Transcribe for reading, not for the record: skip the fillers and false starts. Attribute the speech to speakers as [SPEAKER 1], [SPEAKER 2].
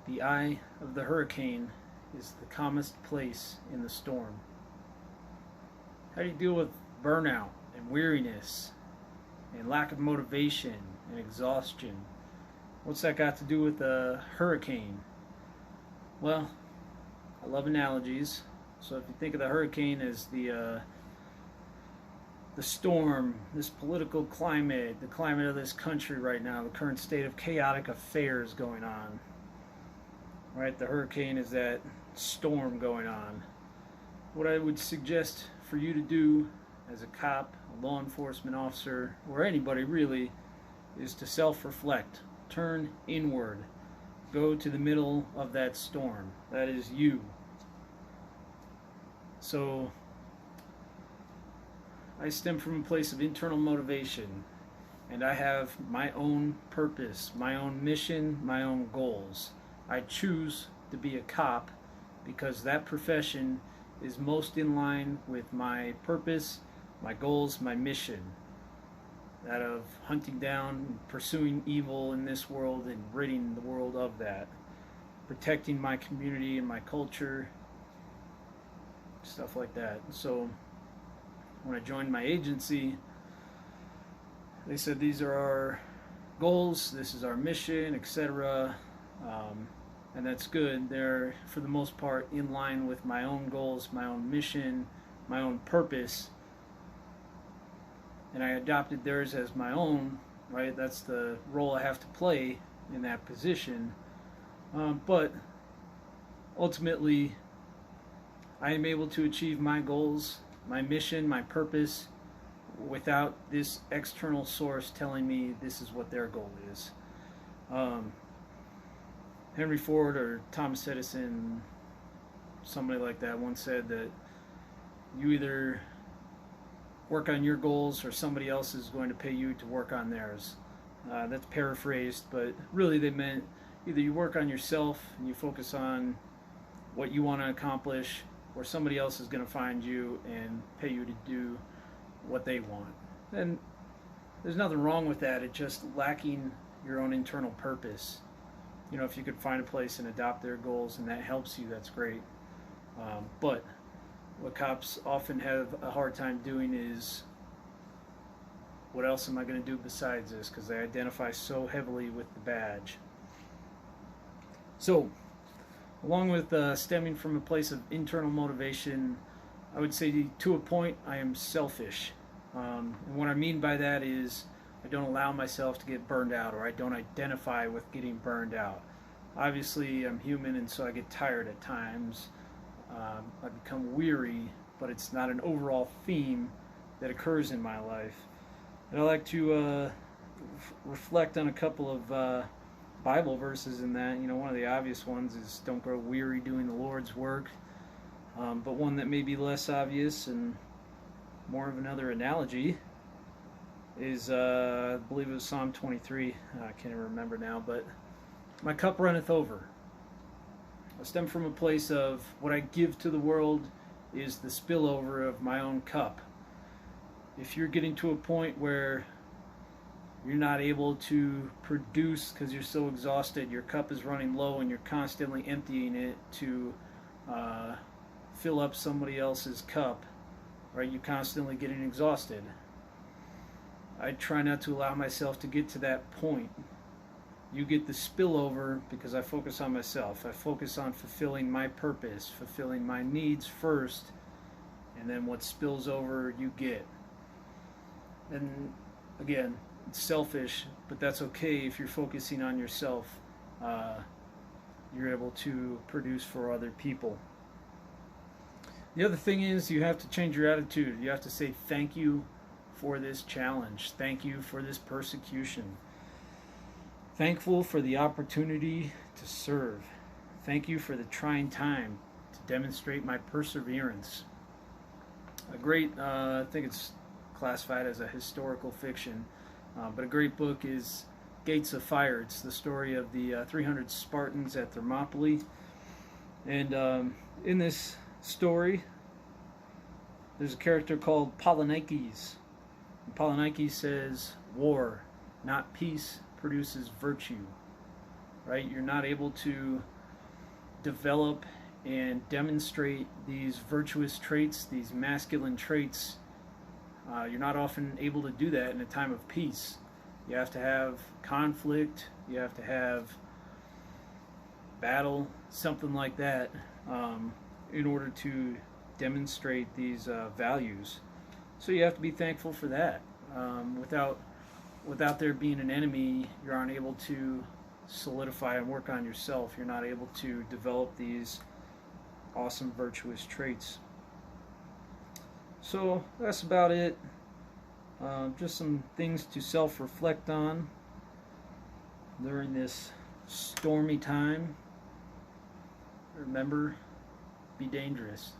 [SPEAKER 1] The eye of the hurricane is the calmest place in the storm. How do you deal with burnout and weariness and lack of motivation and exhaustion? What's that got to do with a hurricane? Well, I love analogies. So if you think of the hurricane as the storm, this political climate, the climate of this country right now, the current state of chaotic affairs going on, right? The hurricane is that storm going on. What I would suggest for you to do as a cop, a law enforcement officer, or anybody really, is to self-reflect. Turn inward. Go to the middle of that storm. That is you. So I stem from a place of internal motivation, and I have my own purpose, my own mission, my own goals. I choose to be a cop because that profession is most in line with my purpose, my goals, my mission. That of hunting down and pursuing evil in this world and ridding the world of that. Protecting my community and my culture, stuff like that. So when I joined my agency, they said these are our goals, this is our mission, etc. And that's good. They're, for the most part, in line with my own goals, my own mission, my own purpose. And I adopted theirs as my own, right? That's the role I have to play in that position. But ultimately, I am able to achieve my goals, my mission, my purpose, without this external source telling me this is what their goal is. Henry Ford or Thomas Edison, somebody like that, once said that you either work on your goals or somebody else is going to pay you to work on theirs. That's paraphrased, but really they meant either you work on yourself and you focus on what you want to accomplish, or somebody else is going to find you and pay you to do what they want. And there's nothing wrong with that. It's just lacking your own internal purpose. You know, if you could find a place and adopt their goals and that helps you, that's great. But what cops often have a hard time doing is, what else am I going to do besides this? Because they identify so heavily with the badge. So, along with stemming from a place of internal motivation, I would say to a point I am selfish. And what I mean by that is I don't allow myself to get burned out, or I don't identify with getting burned out. Obviously, I'm human, and so I get tired at times. I become weary, but it's not an overall theme that occurs in my life. And I like to reflect on a couple of Bible verses in that. You know, one of the obvious ones is don't grow weary doing the Lord's work. But one that may be less obvious and more of another analogy is, I believe it was Psalm 23. I can't even remember now, but my cup runneth over. I stem from a place of what I give to the world is the spillover of my own cup. If you're getting to a point where you're not able to produce because you're so exhausted, your cup is running low and you're constantly emptying it to fill up somebody else's cup, right? You're constantly getting exhausted. I try not to allow myself to get to that point. You get the spillover because I focus on myself. I focus on fulfilling my purpose, fulfilling my needs first, and then what spills over you get. And again, it's selfish, but that's okay. If you're focusing on yourself, you're able to produce for other people. The other thing is you have to change your attitude. You have to say thank you for this challenge. Thank you for this persecution. Thankful for the opportunity to serve. Thank you for the trying time to demonstrate my perseverance. A great, I think it's classified as a historical fiction, but a great book is Gates of Fire. It's the story of the 300 Spartans at Thermopylae. And in this story, there's a character called Polynices. And Polynices says, war, not peace, produces virtue. Right? You're not able to develop and demonstrate these virtuous traits, these masculine traits, you're not often able to do that in a time of peace. You have to have conflict, you have to have battle, something like that, in order to demonstrate these values. So you have to be thankful for that. Without there being an enemy, you're unable to solidify and work on yourself. You're not able to develop these awesome virtuous traits. So that's about it. Just some things to self-reflect on during this stormy time. Remember, be dangerous.